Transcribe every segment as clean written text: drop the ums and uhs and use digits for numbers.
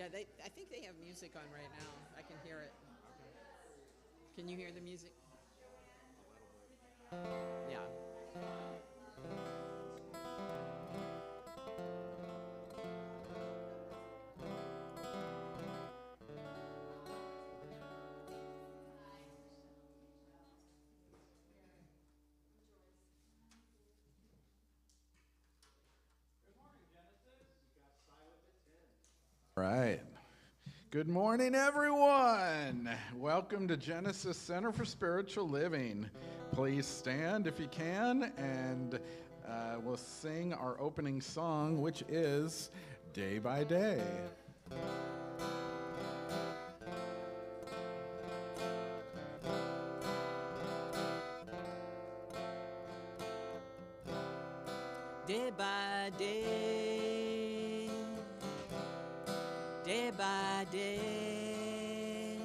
I think they have music on right now. I can hear it. Can you hear the music? Yeah. Right. Good morning, everyone. Welcome to Genesis Center for Spiritual Living. Please stand if you can, and we'll sing our opening song, which is Day by Day. Day by day, day by day.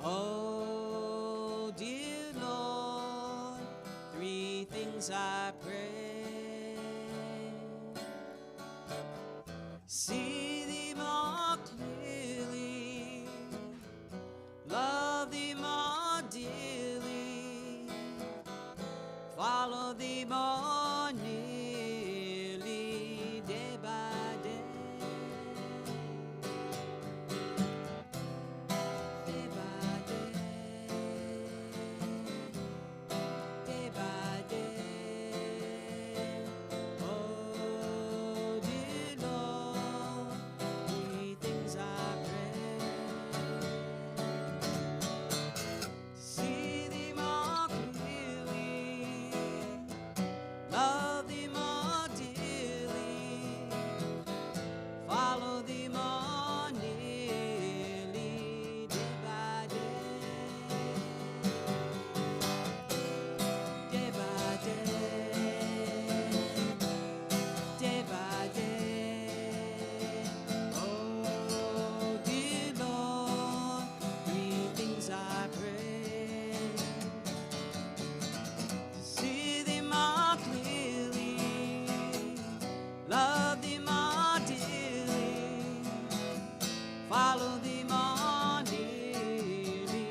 Oh, dear Lord, three things I pray. See thee more clearly, love thee more dearly, follow thee more nearly, day by day. Day by day, day by day. Oh, dear Lord, three things I pray. See thee more clearly, love thee more dearly, follow thee more nearly, day by day, day by day, day by day. Oh, dear Lord, three things I pray. See thee more clearly, love thee more dearly, follow thee more nearly,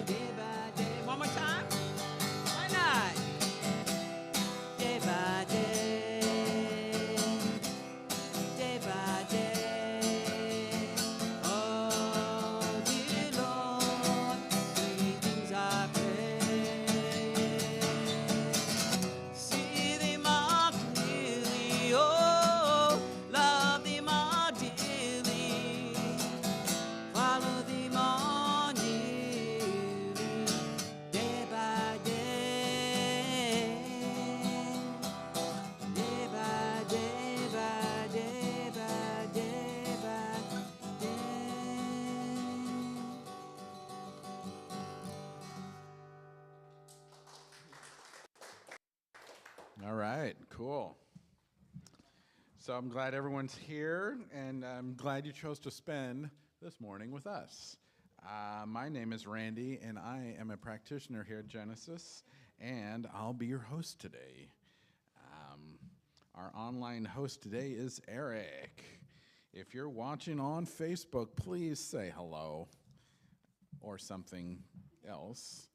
day by day. One more time. Why not? Day by day, day by day. Oh, dear Lord, three things I pray. See thee more clearly, oh, love thee more dearly, follow thee more nearly, day by day, day by day, by day, by day, by day. All right, cool. So I'm glad everyone's here, and I'm glad you chose to spend this morning with us. My name is Randy, and I am a practitioner here at Genesis, and I'll be your host today. Our online host today is Eric. If you're watching on Facebook, please say hello or something else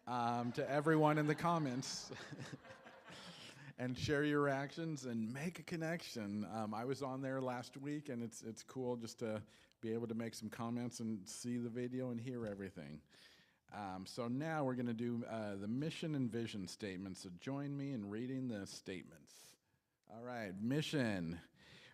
to everyone in the comments. And share your reactions and make a connection. I was on there last week, and it's cool just to be able to make some comments and see the video and hear everything. So now we're going to do the mission and vision statements. So join me in reading the statements. All right, mission.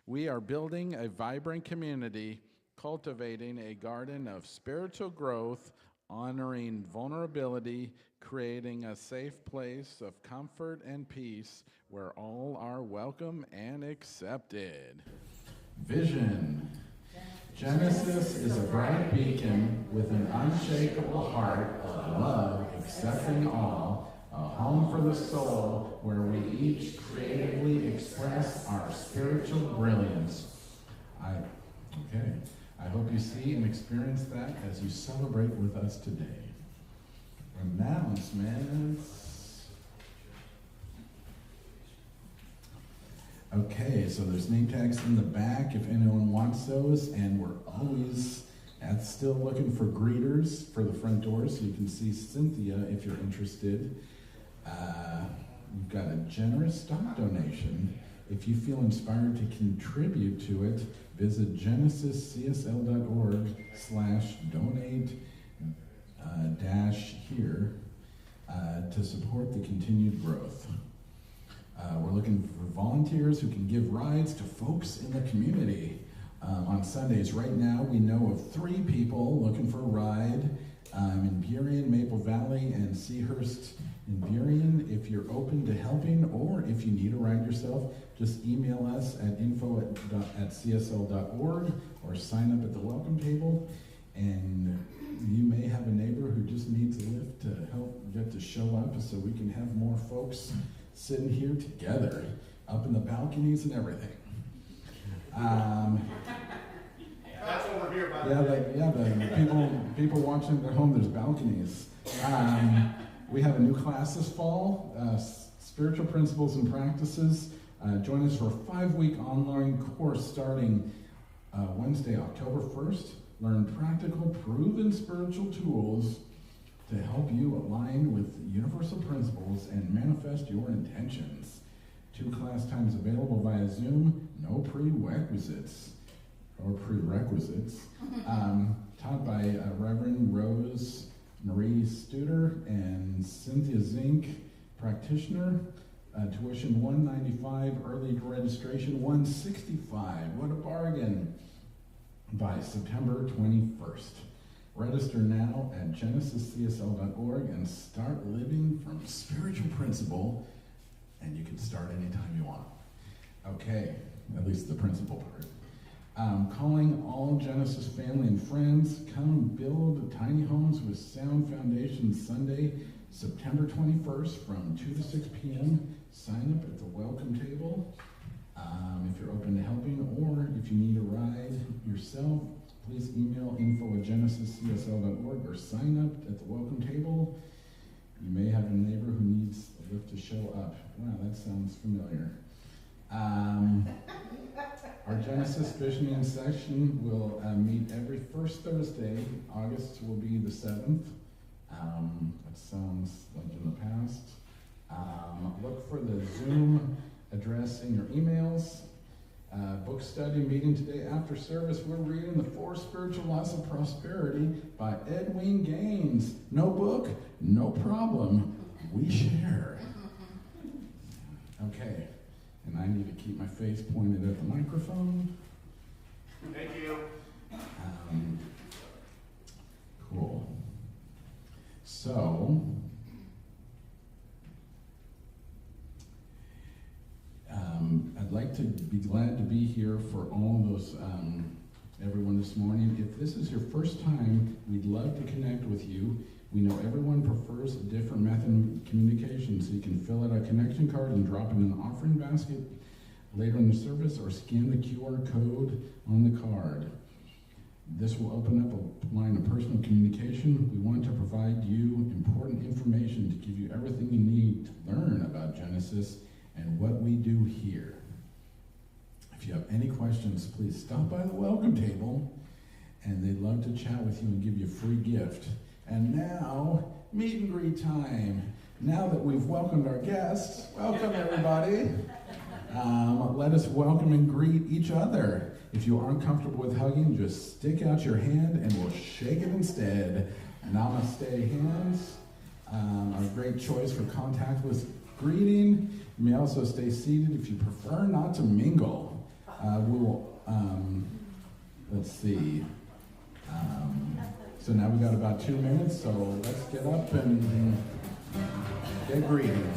We are building a vibrant community, cultivating a garden of spiritual growth, honoring vulnerability, creating a safe place of comfort and peace where all are welcome and accepted. Vision. Genesis is a bright beacon with an unshakable heart of love, accepting all, a home for the soul where we each creatively express our spiritual brilliance. I hope you see and experience that as you celebrate with us today. Announcements. Okay, so there's name tags in the back if anyone wants those, and we're always still looking for greeters for the front door, so you can see Cynthia if you're interested. You've got a generous stock donation. If you feel inspired to contribute to it, visit genesiscsl.org/donate-here to support the continued growth. We're looking for volunteers who can give rides to folks in the community on Sundays. Right now, we know of 3 people looking for a ride in Burien, Maple Valley, and Seahurst in Burien. If you're open to helping, or if you need a ride yourself, just email us at info@csl.org or sign up at the welcome table. And you may have a neighbor who just needs a lift to help get to show up so we can have more folks sitting here together, up in the balconies and everything. That's over here, by the people watching at home, there's balconies. We have a new class this fall, Spiritual Principles and Practices. Join us for a 5-week online course starting Wednesday, October 1st. Learn practical, proven spiritual tools to help you align with universal principles and manifest your intentions. 2 class times available via Zoom, no prerequisites. Taught by Reverend Rose Marie Studer and Cynthia Zink, practitioner. Tuition $195, early registration $165. What a bargain! By September 21st. Register now at genesiscsl.org and start living from spiritual principle, and you can start anytime you want. Okay, at least the principle part. Calling all Genesis family and friends, come build tiny homes with sound foundations Sunday, September 21st from 2 to 6 p.m. Sign up at the welcome table. If you're open to helping, or if you need a ride yourself, please email info@genesiscsl.org or sign up at the welcome table. You may have a neighbor who needs a lift to show up. Wow, that sounds familiar. Our Genesis Visioning session will meet every first Thursday. August will be the 7th. That sounds like in the past. Look for the Zoom address in your emails. Book study meeting today after service. We're reading The 4 Spiritual Laws of Prosperity by Edwin Gaines. No book, no problem. We share. Okay, and I need to keep my face pointed at the microphone. Thank you. Cool. So, I'd like to be glad to be here for all of those, everyone this morning. If this is your first time, we'd love to connect with you. We know everyone prefers a different method of communication, so you can fill out a connection card and drop it in an offering basket later in the service, or scan the QR code on the card. This will open up a line of personal communication. We want to provide you important information to give you everything you need to learn about Genesis and what we do here. If you have any questions, please stop by the welcome table, and they'd love to chat with you and give you a free gift. And now, meet and greet time. Now that we've welcomed our guests, welcome everybody. Let us welcome and greet each other. If you aren't comfortable with hugging, just stick out your hand and we'll shake it instead. Namaste hands. A great choice for contactless greeting. You may also stay seated if you prefer not to mingle. Let's see. So now we've got about 2 minutes, so let's get up and get greeting.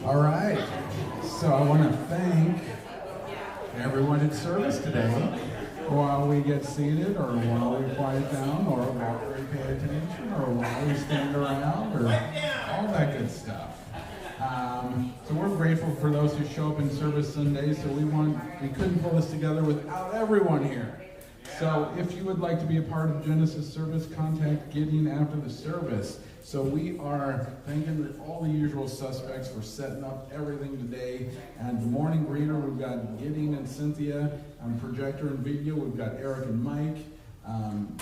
All right, so I want to thank everyone in service today while we get seated, or while we quiet down, or while we pay attention, or while we stand around, or all that good stuff. So we're grateful for those who show up in service Sundays, so we couldn't pull this together without everyone here. So if you would like to be a part of Genesis service, contact Gideon after the service. So we are thanking all the usual suspects for setting up everything today. And the morning greeter, we've got Gideon and Cynthia. Projector and video, we've got Eric and Mike.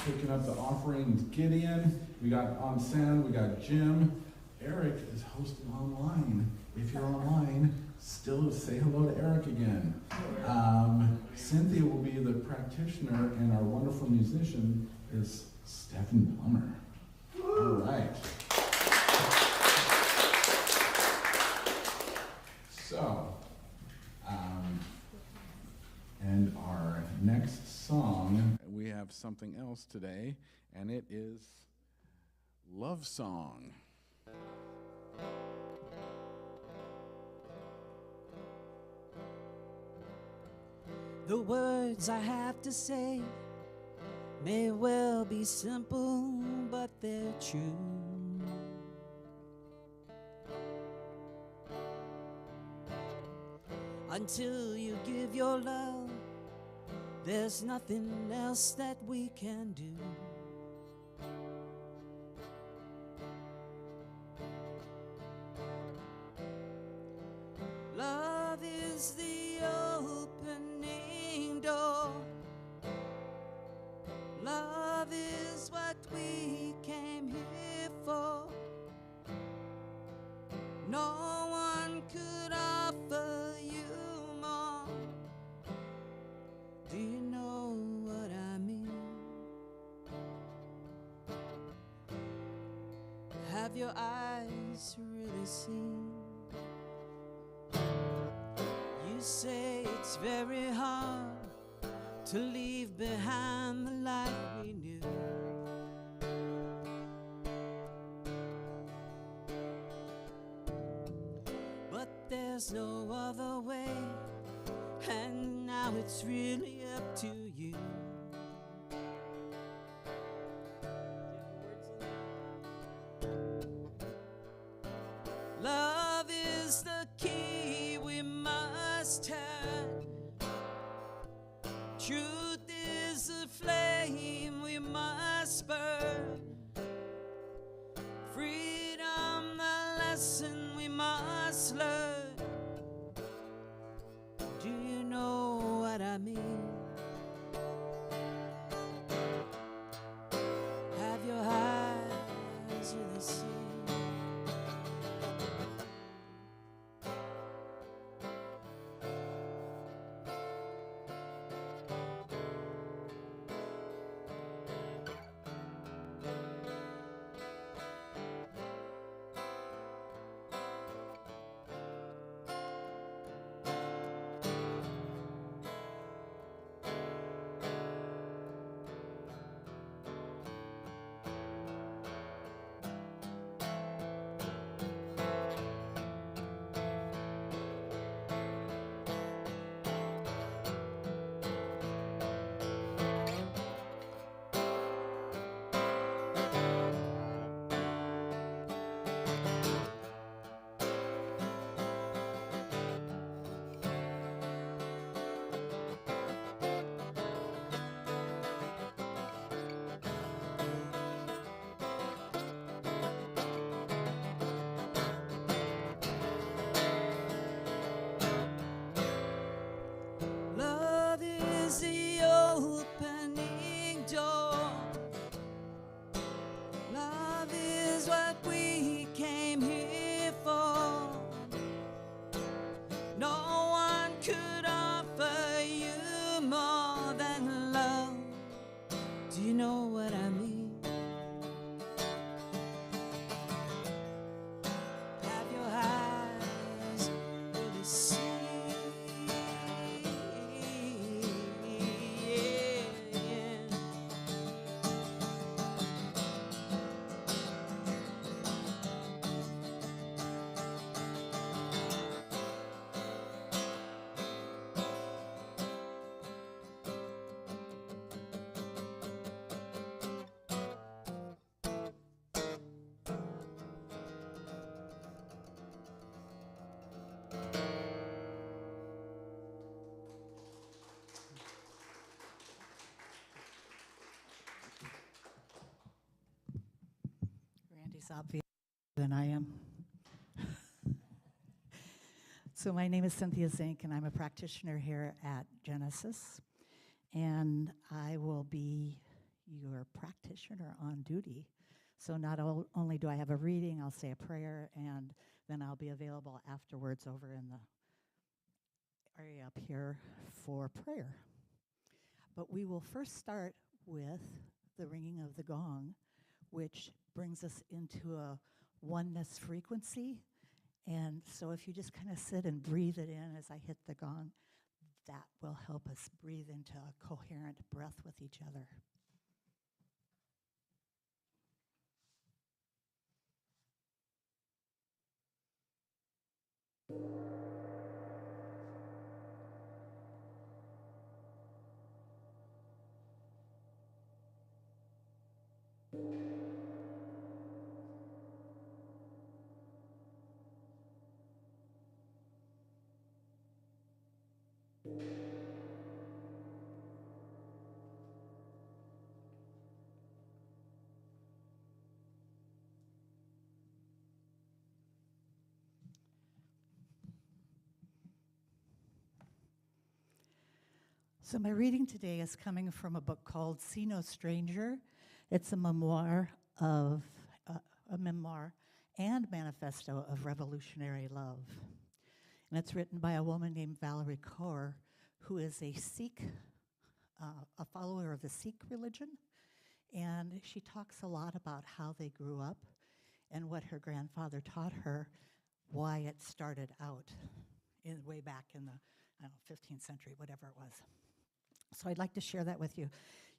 Picking up the offerings, Gideon. We got on sound, we got Jim. Eric is hosting online. If you're online, still say hello to Eric again. Cynthia will be the practitioner, and our wonderful musician is Stephan Plummer. All right. So, and our next song, we have something else today, and it is Love Song. The words I have to say may well be simple, but they're true. Until you give your love, there's nothing else that we can do. Love is the opening door. Love is what we came here for. No one could offer you more. Do you know what I mean? Have your eyes really seen? You say it's very hard to leave behind the life we knew. But there's no other way, and now it's really up to you. Love is the key we must turn. Truth is a flame we must burn. Freedom, the lesson we must learn. Do you know what I mean? less obvious than I am. So my name is Cynthia Zink, and I'm a practitioner here at Genesis. And I will be your practitioner on duty. So not only do I have a reading, I'll say a prayer, and then I'll be available afterwards over in the area up here for prayer. But we will first start with the ringing of the gong, which brings us into a oneness frequency. And so if you just kind of sit and breathe it in as I hit the gong, that will help us breathe into a coherent breath with each other. So my reading today is coming from a book called See No Stranger. It's a memoir and manifesto of revolutionary love. And it's written by a woman named Valerie Kaur, who is a Sikh, a follower of the Sikh religion. And she talks a lot about how they grew up and what her grandfather taught her, why it started out way back in the 15th century, whatever it was. So I'd like to share that with you.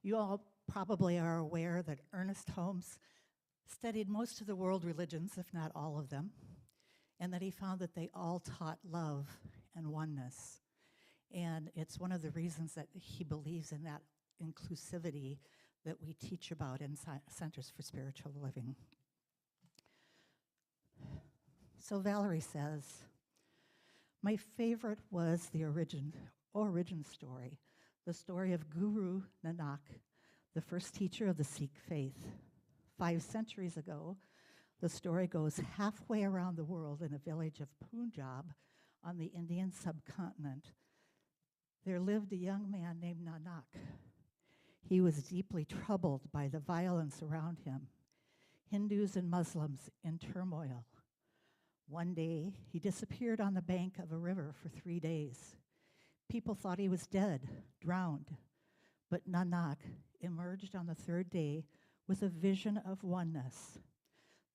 You all probably are aware that Ernest Holmes studied most of the world religions, if not all of them, and that he found that they all taught love and oneness. And it's one of the reasons that he believes in that inclusivity that we teach about in Centers for Spiritual Living. So Valerie says, my favorite was the origin story, the story of Guru Nanak, the first teacher of the Sikh faith. 5 centuries ago, the story goes halfway around the world in a village of Punjab on the Indian subcontinent. There lived a young man named Nanak. He was deeply troubled by the violence around him, Hindus and Muslims in turmoil. One day, he disappeared on the bank of a river for 3 days. People thought he was dead, drowned, but Nanak emerged on the 3rd day with a vision of oneness,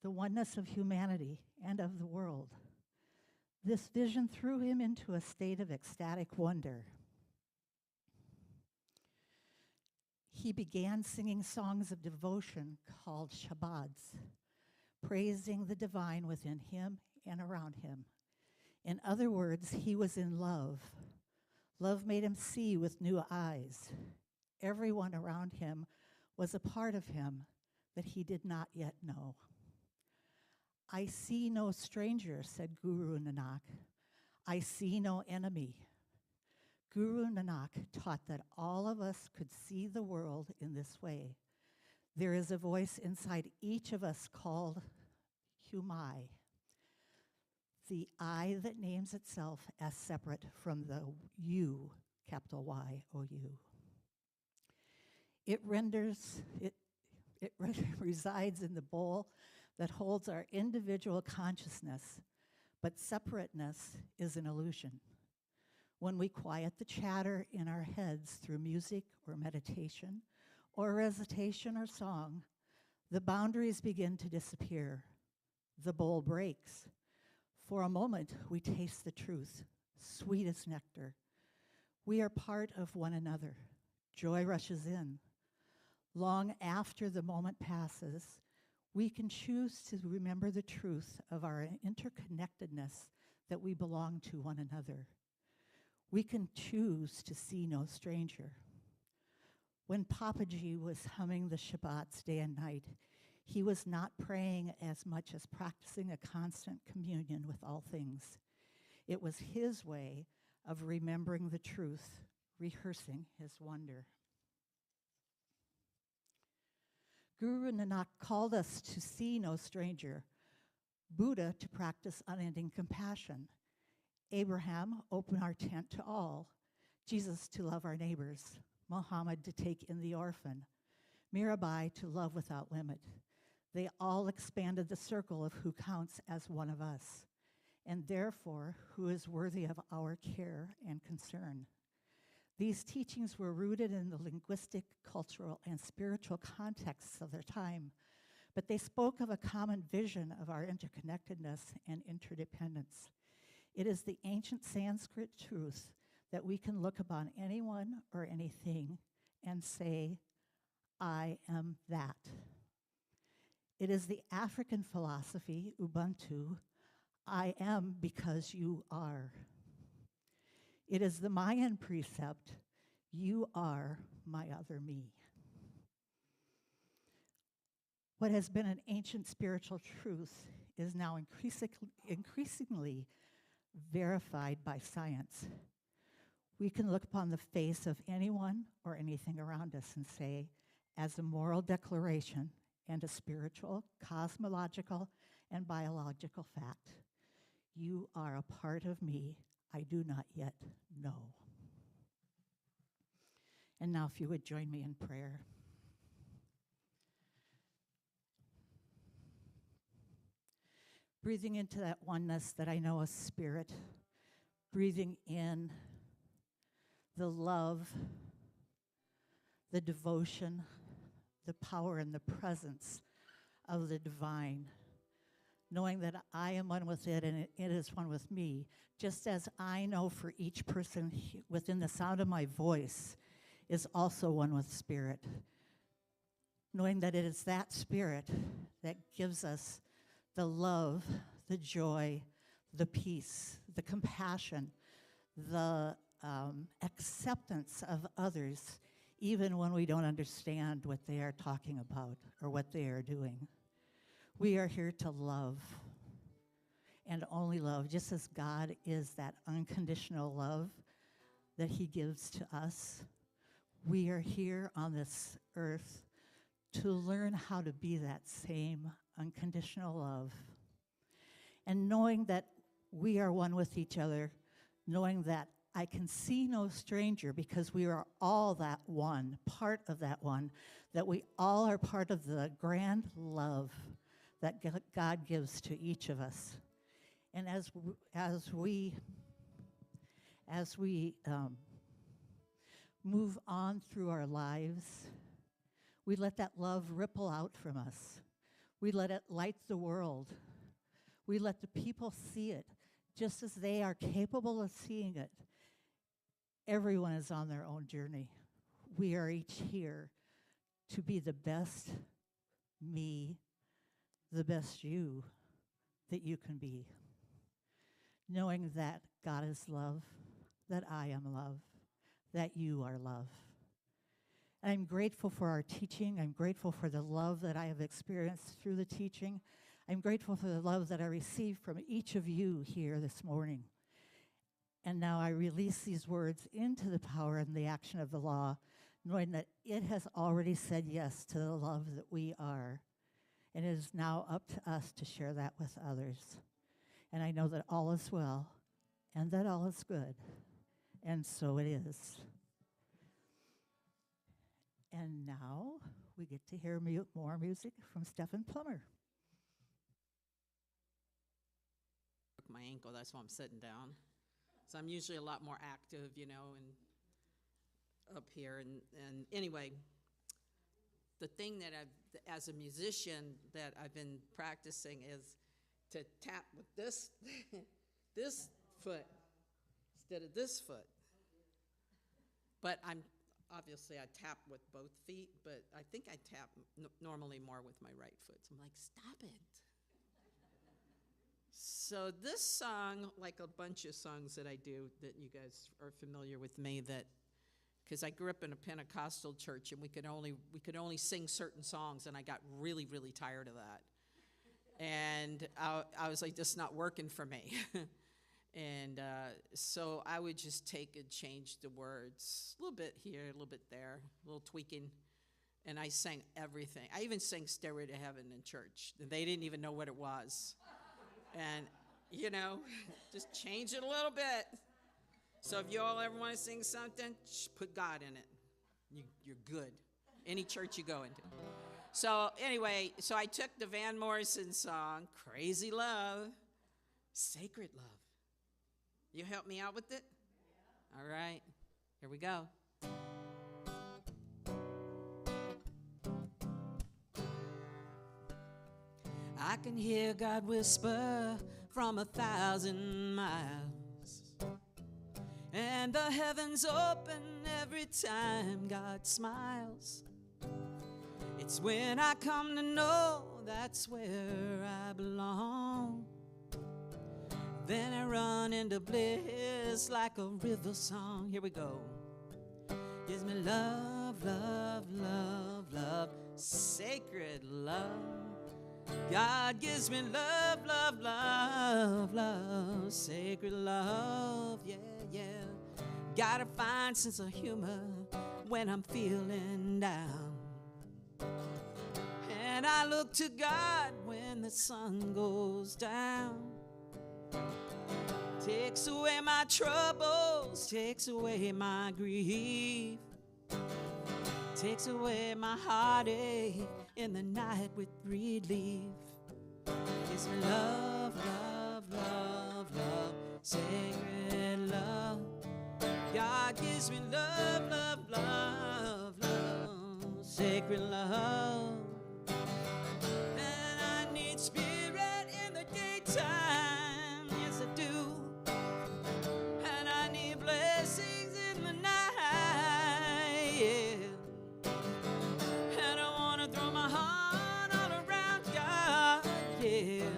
the oneness of humanity and of the world. This vision threw him into a state of ecstatic wonder. He began singing songs of devotion called Shabads, praising the divine within him and around him. In other words, he was in love. Love made him see with new eyes. Everyone around him was a part of him that he did not yet know. I see no stranger, said Guru Nanak. I see no enemy. Guru Nanak taught that all of us could see the world in this way. There is a voice inside each of us called Humai, the I that names itself as separate from the you, capital Y-O-U. It resides in the bowl that holds our individual consciousness, but separateness is an illusion. When we quiet the chatter in our heads through music or meditation or recitation or song, the boundaries begin to disappear. The bowl breaks. For a moment, we taste the truth, sweet as nectar. We are part of one another. Joy rushes in. Long after the moment passes, we can choose to remember the truth of our interconnectedness, that we belong to one another. We can choose to see no stranger. When Papaji was humming the Shabbats day and night, he was not praying as much as practicing a constant communion with all things. It was his way of remembering the truth, rehearsing his wonder. Guru Nanak called us to see no stranger, Buddha to practice unending compassion, Abraham open our tent to all, Jesus to love our neighbors, Muhammad to take in the orphan, Mirabai to love without limit. They all expanded the circle of who counts as one of us, and therefore who is worthy of our care and concern. These teachings were rooted in the linguistic, cultural, and spiritual contexts of their time, but they spoke of a common vision of our interconnectedness and interdependence. It is the ancient Sanskrit truth that we can look upon anyone or anything and say, I am that. It is the African philosophy, Ubuntu, I am because you are. It is the Mayan precept, you are my other me. What has been an ancient spiritual truth is now increasingly verified by science. We can look upon the face of anyone or anything around us and say, as a moral declaration and a spiritual, cosmological, and biological fact, you are a part of me I do not yet know. And now if you would join me in prayer. Breathing into that oneness that I know is spirit, breathing in the love, the devotion, the power and the presence of the divine, knowing that I am one with it and it is one with me, just as I know for each person within the sound of my voice is also one with spirit, knowing that it is that spirit that gives us the love, the joy, the peace, the compassion, the acceptance of others, even when we don't understand what they are talking about or what they are doing. We are here to love and only love, just as God is that unconditional love that he gives to us. We are here on this earth to learn how to be that same unconditional love. And knowing that we are one with each other, knowing that I can see no stranger because we are all that one, part of that one, that we all are part of the grand love that God gives to each of us. And as we move on through our lives, we let that love ripple out from us. We let it light the world. We let the people see it just as they are capable of seeing it. Everyone is on their own journey. We are each here to be the best me, the best you that you can be. Knowing that God is love, that I am love, that you are love. And I'm grateful for our teaching. I'm grateful for the love that I have experienced through the teaching. I'm grateful for the love that I received from each of you here this morning. And now I release these words into the power and the action of the law, knowing that it has already said yes to the love that we are. And it is now up to us to share that with others. And I know that all is well and that all is good. And so it is. And now we get to hear more music from Stephan Plummer. My ankle, that's why I'm sitting down. So I'm usually a lot more active, you know, and up here. And anyway, the thing that as a musician, that I've been practicing is to tap with this, this foot instead of this foot. But obviously I tap with both feet, but I think I tap normally more with my right foot. So I'm like, stop it. So this song, like a bunch of songs that I do that you guys are familiar with me, that because I grew up in a Pentecostal church and we could only sing certain songs, and I got really, really tired of that. And I was like, this is not working for me. And so I would just take and change the words a little bit here, a little bit there, a little tweaking. and I sang everything. I even sang Stairway to Heaven in church. They didn't even know what it was. And, you know, just change it a little bit. So if you all ever want to sing something, just put God in it. You're good. Any church you go into. So anyway, so I took the Van Morrison song, Crazy Love, Sacred Love. You help me out with it? All right, here we go. I can hear God whisper from 1,000 miles, and the heavens open every time God smiles. It's when I come to know that's where I belong. Then I run into bliss like a river song. Here we go. Gives me love, love, love, love, sacred love. God gives me love, love, love, love, sacred love, yeah, yeah. Gotta find sense of humor when I'm feeling down. And I look to God when the sun goes down. Takes away my troubles, takes away my grief, takes away my heartache in the night with relief. Gives me love, love, love, love, sacred love. God gives me love, love, love, love, sacred love. And I need spirit in the daytime, yes I do. And I need blessings in the night, yeah. And I want to throw my heart all around God, yeah.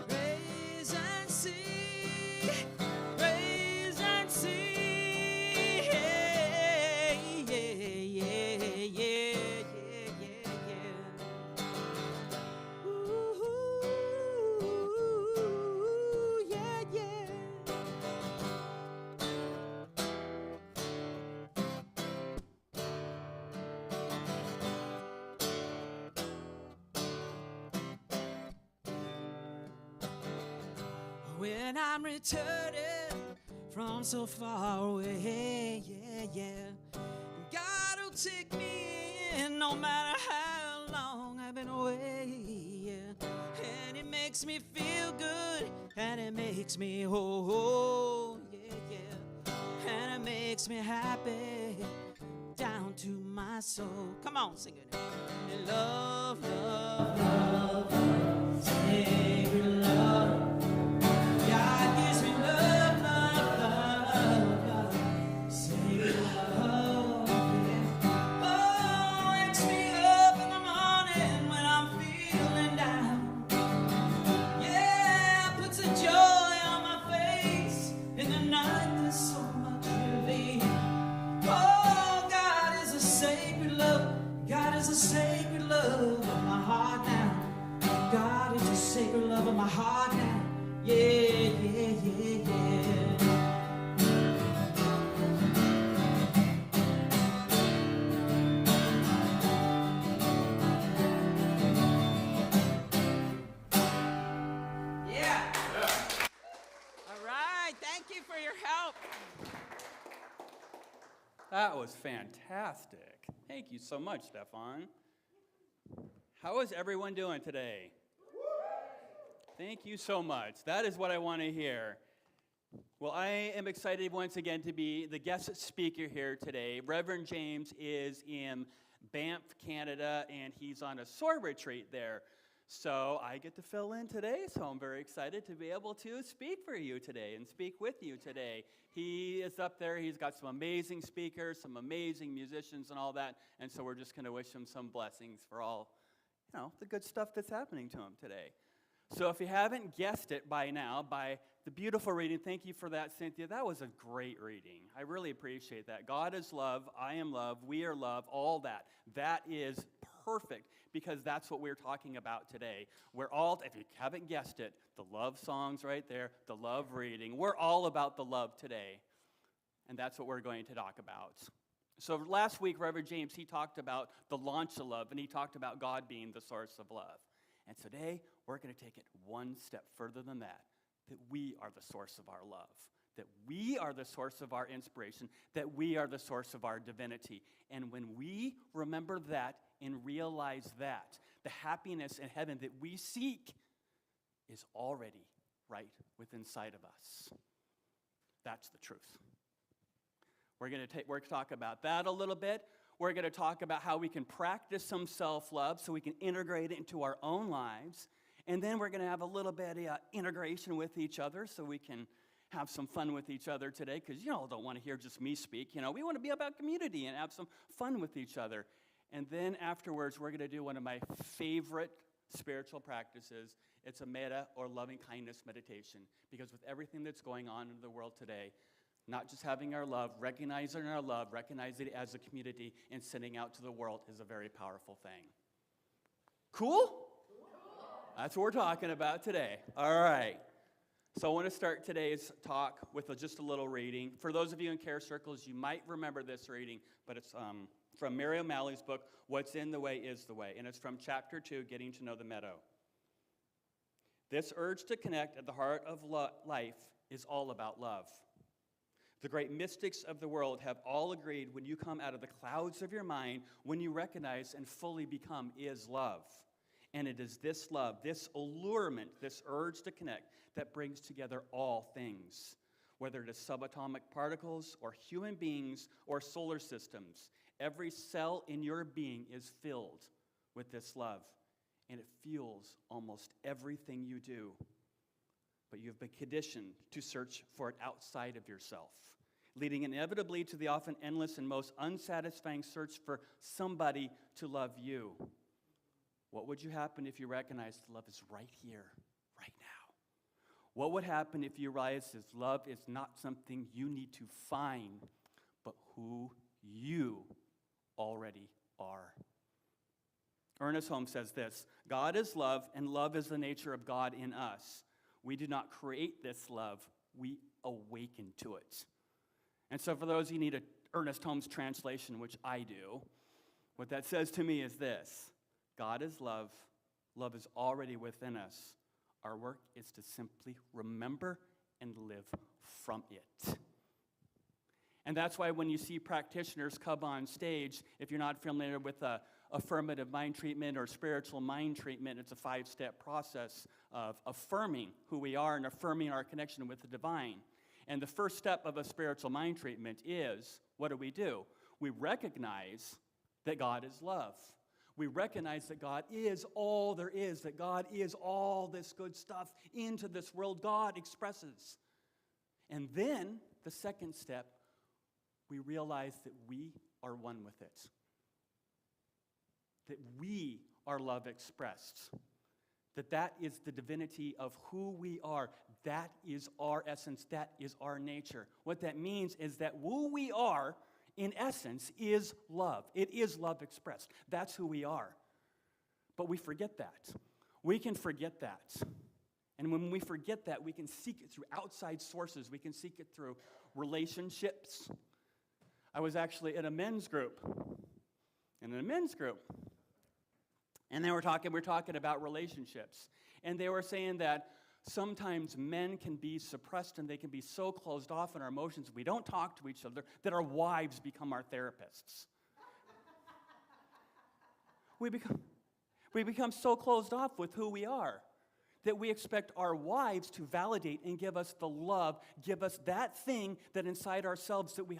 Praise and see, praise and see, yeah, yeah, yeah, yeah, yeah, yeah. Ooh, yeah, yeah. When I'm returning from so far away, yeah, yeah. God will take me in no matter how long I've been away, yeah. And it makes me feel good, and it makes me whole, yeah, yeah. And it makes me happy down to my soul. Come on, sing it. Love, love, love, love, sacred love. God gives me love, love, love, love, sacred love, yeah. Oh, wakes me up in the morning when I'm feeling down. Yeah, puts a joy on my face. In the night there's so much relief. Oh, God is a sacred love. God is a sacred love of my heart now. God is a sacred love of my heart now. Yeah, yeah, yeah, yeah. Yeah. All right, thank you for your help. That was fantastic. Thank you so much, Stephan. How is everyone doing today? Thank you so much. That is what I want to hear. Well, I am excited once again to be the guest speaker here today. Reverend James is in Banff, Canada, and he's on a soar retreat there. So I get to fill in today, so I'm very excited to be able to speak for you today and speak with you today. He is up there. He's got some amazing speakers, some amazing musicians and all that, and so we're just going to wish him some blessings for all, the good stuff that's happening to him today. So if you haven't guessed it by now, by the beautiful reading, thank you for that, Cynthia. That was a great reading. I really appreciate that. God is love, I am love, we are love, all that. That is perfect because that's what we're talking about today. We're all, if you haven't guessed it, the love songs right there, the love reading. We're all about the love today, and that's what we're going to talk about. So last week, Reverend James, he talked about the launch of love, and he talked about God being the source of love. And today, we're going to take it one step further than that we are the source of our love, that we are the source of our inspiration, that we are the source of our divinity. And when we remember that and realize that, the happiness in heaven that we seek is already right within sight of us. That's the truth. We're going to talk about that a little bit. We're going to talk about how we can practice some self-love so we can integrate it into our own lives. And then we're going to have a little bit of integration with each other so we can have some fun with each other today, because you all don't want to hear just me speak. You know, we want to be about community and have some fun with each other. And then afterwards, we're going to do one of my favorite spiritual practices. It's a metta or loving kindness meditation, because with everything that's going on in the world today, not just having our love, recognizing it as a community and sending out to the world is a very powerful thing. Cool? That's what we're talking about today. All right. So I want to start today's talk with just a little reading. For those of you in Care Circles, you might remember this reading, but it's from Mary O'Malley's book, What's in the Way is the Way, and it's from chapter 2, Getting to Know the Meadow. This urge to connect at the heart of life is all about love. The great mystics of the world have all agreed when you come out of the clouds of your mind, when you recognize and fully become is love. And it is this love, this allurement, this urge to connect that brings together all things, whether it is subatomic particles or human beings or solar systems. Every cell in your being is filled with this love, and it fuels almost everything you do. But you've been conditioned to search for it outside of yourself, leading inevitably to the often endless and most unsatisfying search for somebody to love you. What would you happen if you recognized love is right here, right now? What would happen if you realized that love is not something you need to find, but who you already are? Ernest Holmes says this: God is love, and love is the nature of God in us. We do not create this love, we awaken to it. And so for those of you who need an Ernest Holmes translation, which I do, what that says to me is this: God is love. Love is already within us. Our work is to simply remember and live from it. And that's why when you see practitioners come on stage, if you're not familiar with affirmative mind treatment or spiritual mind treatment, it's a 5-step process of affirming who we are and affirming our connection with the divine. And the first step of a spiritual mind treatment is, what do? We recognize that God is love. We recognize that God is all there is, that God is all this good stuff into this world God expresses. And then, the second step, we realize that we are one with it. That we are love expressed. That is the divinity of who we are. That is our essence. That is our nature. What that means is that who we are, in essence, is love. It is love expressed. That's who we are. But we forget that. We can forget that. And when we forget that, we can seek it through outside sources. We can seek it through relationships. I was actually in a men's group. And they were talking about relationships. And they were saying that sometimes men can be suppressed and they can be so closed off in our emotions, we don't talk to each other, that our wives become our therapists. We become so closed off with who we are that we expect our wives to validate and give us the love, give us that thing that inside ourselves that we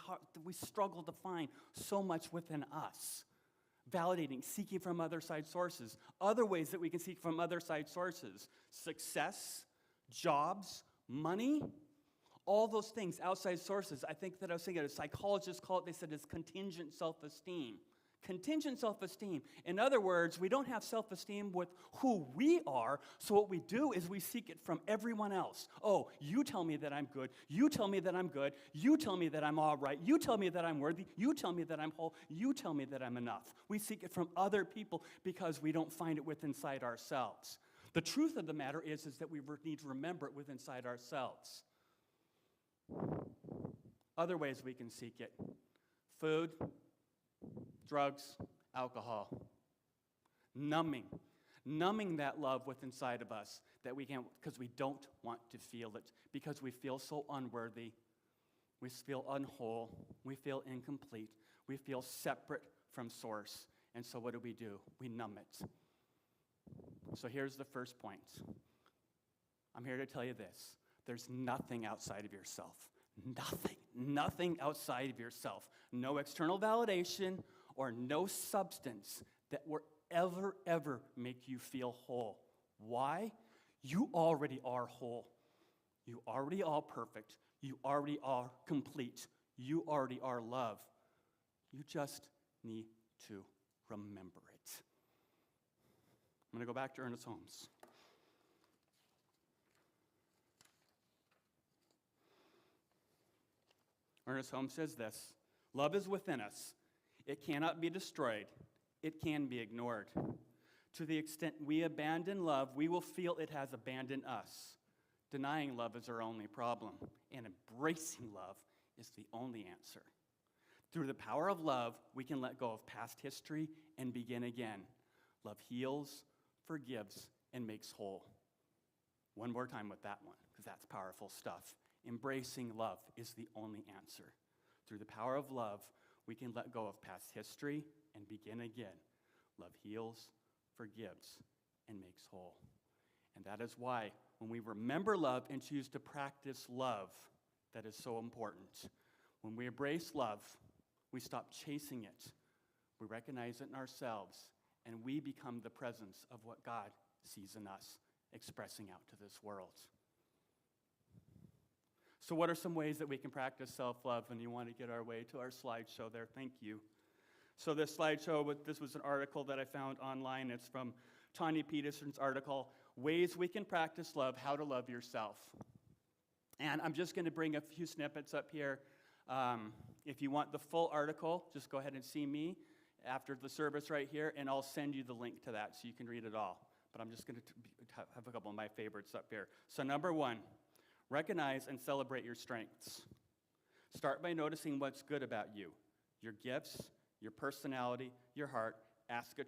struggle to find so much within us. Validating, seeking from other side sources. Other ways that we can seek from other side sources: success, jobs, money, all those things, outside sources. I was thinking, a psychologist called it, they said it's contingent self-esteem. Contingent self-esteem. In other words, we don't have self-esteem with who we are, so what we do is we seek it from everyone else. Oh, you tell me that I'm good. You tell me that I'm good. You tell me that I'm all right. You tell me that I'm worthy. You tell me that I'm whole. You tell me that I'm enough. We seek it from other people because we don't find it within inside ourselves. The truth of the matter is that we need to remember it within inside ourselves. Other ways we can seek it: food, drugs, alcohol. Numbing that love within inside of us that we can't, because we don't want to feel it, because we feel so unworthy, we feel unwhole, we feel incomplete, we feel separate from source. And so what do? We numb it. So here's the first point. I'm here to tell you this. There's nothing outside of yourself. Nothing outside of yourself. No external validation or no substance that will ever make you feel whole. Why? You already are whole. You already are perfect. You already are complete. You already are love. You just need to remember it. I'm going to go back to Ernest Holmes. Ernest Holmes says this: love is within us. It cannot be destroyed. It can be ignored. To the extent we abandon love, we will feel it has abandoned us. Denying love is our only problem, and embracing love is the only answer. Through the power of love, we can let go of past history and begin again. Love heals, forgives, and makes whole. One more time with that one, because that's powerful stuff. Embracing love is the only answer. Through the power of love, we can let go of past history and begin again. Love heals, forgives, and makes whole. And that is why when we remember love and choose to practice love, that is so important. When we embrace love, we stop chasing it. We recognize it in ourselves, and we become the presence of what God sees in us, expressing out to this world. So what are some ways that we can practice self-love? And you want to get our way to our slideshow there. Thank you. So this slideshow, this was an article that I found online. It's from Tanya Peterson's article, Ways We Can Practice Love, How to Love Yourself. And I'm just going to bring a few snippets up here. If you want the full article, just go ahead and see me after the service right here, and I'll send you the link to that so you can read it all. But I'm just going to have a couple of my favorites up here. So number one, recognize and celebrate your strengths. Start by noticing what's good about you, your gifts, your personality, your heart. Ask a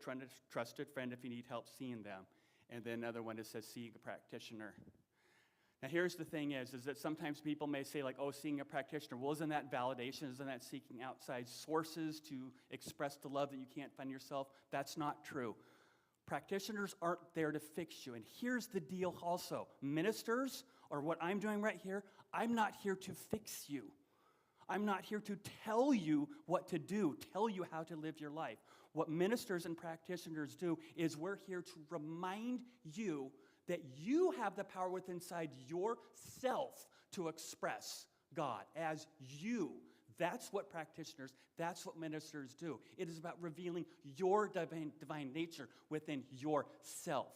trusted friend if you need help seeing them. And then another one that says, seeing a practitioner. Now here's the thing is that sometimes people may say like, oh, seeing a practitioner, well, isn't that validation? Isn't that seeking outside sources to express the love that you can't find yourself? That's not true. Practitioners aren't there to fix you. And here's the deal also. Ministers, or what I'm doing right here, I'm not here to fix you. I'm not here to tell you what to do, tell you how to live your life. What ministers and practitioners do is we're here to remind you that you have the power within inside yourself to express God as you. That's what practitioners, that's what ministers do. It is about revealing your divine nature within yourself.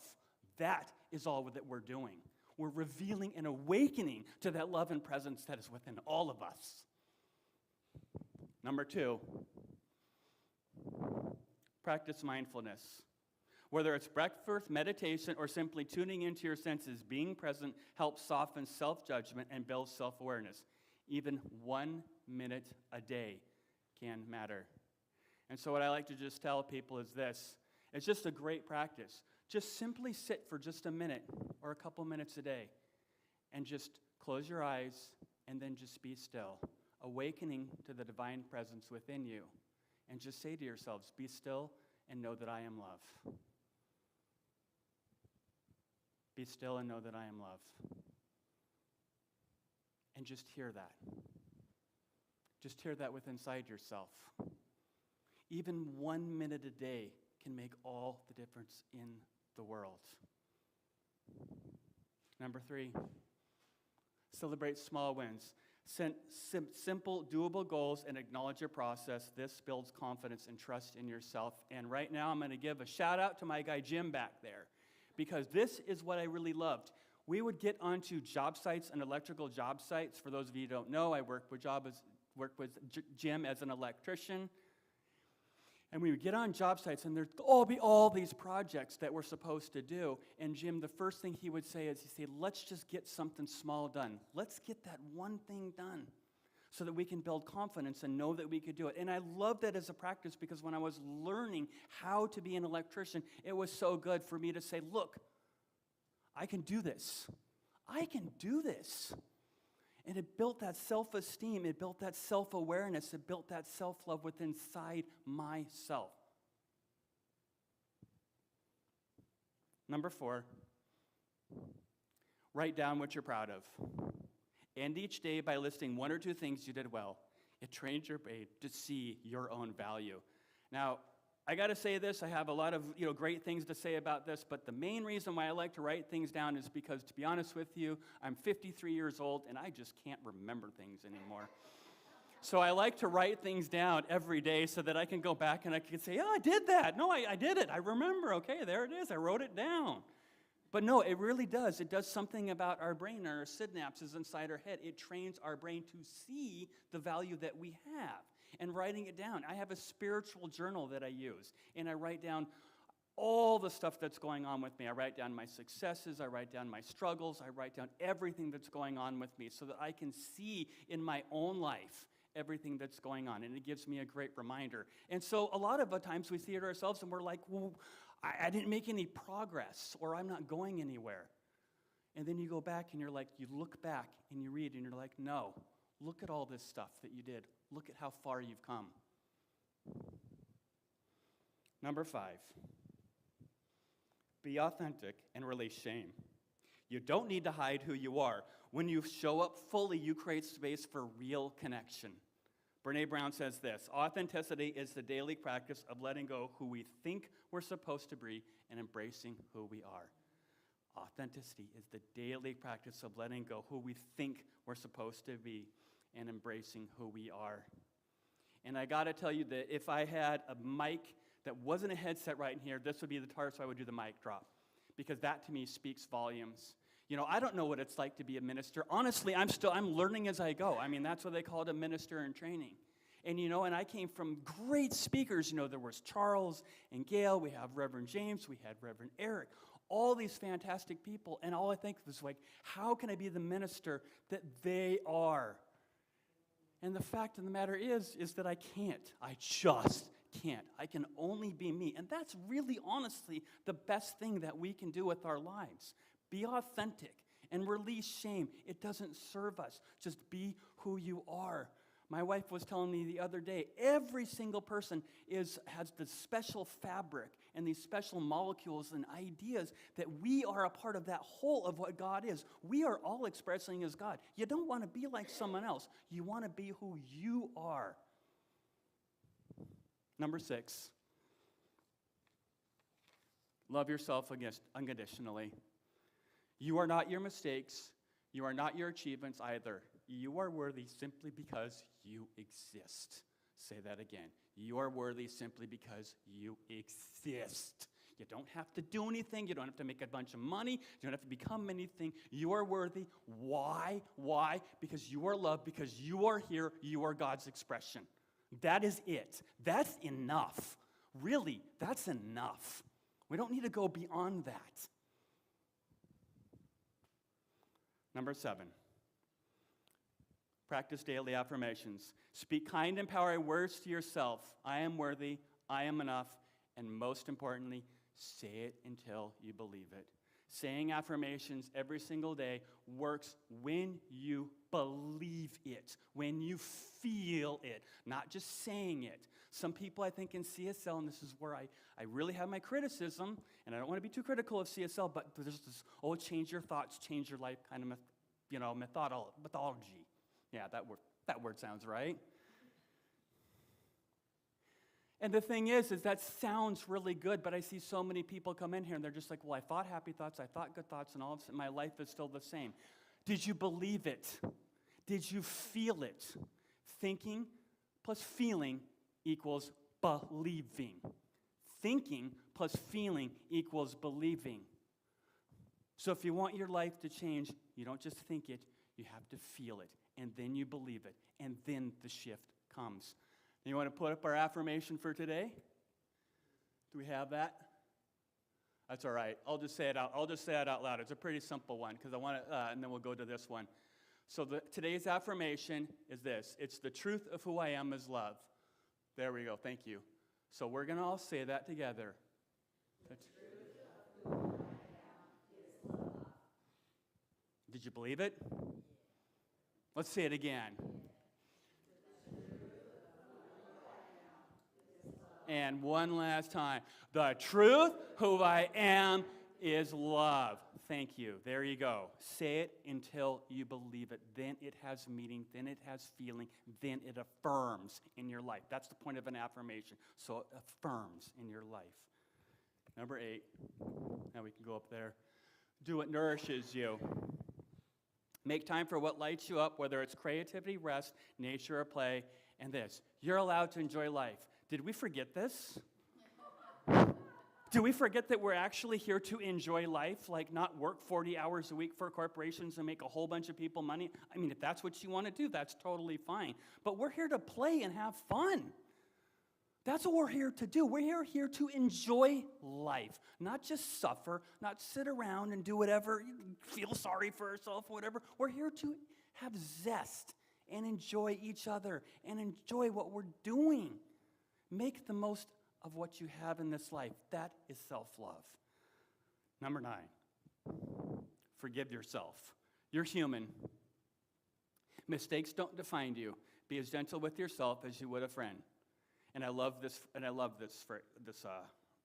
That is all that we're doing. We're revealing and awakening to that love and presence that is within all of us. Number two, practice mindfulness. Whether it's breathwork, meditation, or simply tuning into your senses, being present helps soften self-judgment and build self-awareness. Even 1 minute a day can matter. And so what I like to just tell people is this. It's just a great practice. Just simply sit for just a minute or a couple minutes a day and just close your eyes and then just be still, awakening to the divine presence within you. And just say to yourselves, be still and know that I am love. Be still and know that I am love. And just hear that. Just hear that within inside yourself. Even 1 minute a day can make all the difference in the world. Number three, celebrate small wins. Simple, doable goals and acknowledge your process. This builds confidence and trust in yourself. And right now I'm going to give a shout out to my guy Jim back there, because this is what I really loved. We would get onto job sites and electrical job sites. For those of you who don't know, I worked with Jim as an electrician. And we would get on job sites, and there'd be all these projects that we're supposed to do. And Jim, the first thing he would say is, he'd say, let's just get something small done. Let's get that one thing done. so that we can build confidence and know that we could do it. And I love that as a practice because when I was learning how to be an electrician, it was so good for me to say, look, I can do this. I can do this. And it built that self-esteem, it built that self-awareness, it built that self-love within inside myself. Number 4, write down what you're proud of. End each day by listing 1 or 2 things you did well. It trains your brain to see your own value. Now, I got to say this, I have a lot of great things to say about this, but the main reason why I like to write things down is because, to be honest with you, I'm 53 years old and I just can't remember things anymore. So I like to write things down every day so that I can go back and I can say, oh, I did that. No, I did it. I remember. Okay, there it is. I wrote it down. But no, it really does. It does something about our brain, our synapses inside our head. It trains our brain to see the value that we have. And writing it down. I have a spiritual journal that I use, and I write down all the stuff that's going on with me. I write down my successes, I write down my struggles, I write down everything that's going on with me so that I can see in my own life everything that's going on, and it gives me a great reminder. And so a lot of the times we see it ourselves, and we're like, well, I didn't make any progress, or I'm not going anywhere. And then you go back, and you're like, you look back, and you read, and you're like, no, look at all this stuff that you did. Look at how far you've come. Number 5, be authentic and release shame. You don't need to hide who you are. When you show up fully, you create space for real connection. Brené Brown says this, authenticity is the daily practice of letting go who we think we're supposed to be and embracing who we are. Authenticity is the daily practice of letting go who we think we're supposed to be and embracing who we are. And I gotta tell you that if I had a mic that wasn't a headset right in here, this would be the part, so I would do the mic drop. Because that to me speaks volumes. I don't know what it's like to be a minister. Honestly, I'm learning as I go. I mean, that's what they call it, a minister in training. And and I came from great speakers. There was Charles and Gail, we have Reverend James, we had Reverend Eric, all these fantastic people. And all I think was like, how can I be the minister that they are? And the fact of the matter is that I can't. I just can't. I can only be me. And that's really, honestly, the best thing that we can do with our lives. Be authentic and release shame. It doesn't serve us. Just be who you are. My wife was telling me the other day, every single person has this special fabric and these special molecules and ideas that we are a part of that whole of what God is. We are all expressing as God. You don't want to be like someone else. You want to be who you are. Number 6, love yourself unconditionally. You are not your mistakes. You are not your achievements either. You are worthy simply because you exist. Say that again. You are worthy simply because you exist. You don't have to do anything. You don't have to make a bunch of money. You don't have to become anything. You are worthy. Why? Why? Because you are loved, because you are here. You are God's expression. That is it. That's enough. Really, that's enough. We don't need to go beyond that. Number 7, practice daily affirmations. Speak kind, empowering words to yourself. I am worthy, I am enough, and most importantly, say it until you believe it. Saying affirmations every single day works when you believe it, when you feel it, not just saying it. Some people, I think, in CSL, and this is where I really have my criticism, and I don't want to be too critical of CSL, but there's this, change your thoughts, change your life kind of, methodology. Yeah, that word sounds right. And the thing is that sounds really good, but I see so many people come in here and they're just like, well, I thought happy thoughts, I thought good thoughts, and all of a sudden my life is still the same. Did you believe it? Did you feel it? Thinking plus feeling equals believing. Thinking plus feeling equals believing. So if you want your life to change, you don't just think it, you have to feel it, and then you believe it, and then the shift comes. You want to put up our affirmation for today? Do we have that? That's all right. I'll just say it out loud. It's a pretty simple one because I want to, and then we'll go to this one. So today's affirmation is this. It's the truth of who I am is love. There we go. Thank you. So we're going to all say that together. Did you believe it? Let's say it again. And one last time. The truth, who I am, is love. Thank you. There you go. Say it until you believe it. Then it has meaning. Then it has feeling. Then it affirms in your life. That's the point of an affirmation. So it affirms in your life. Number 8. Now we can go up there. Do what nourishes you. Make time for what lights you up, whether it's creativity, rest, nature, or play. And this, you're allowed to enjoy life. Did we forget this? Do we forget that we're actually here to enjoy life, like not work 40 hours a week for corporations and make a whole bunch of people money? I mean, if that's what you want to do, that's totally fine. But we're here to play and have fun. That's what we're here to do. We're here to enjoy life, not just suffer, not sit around and do whatever, feel sorry for ourselves, whatever. We're here to have zest and enjoy each other and enjoy what we're doing. Make the most of what you have in this life. That is self-love. Number 9, forgive yourself. You're human. Mistakes don't define you. Be as gentle with yourself as you would a friend. And I love this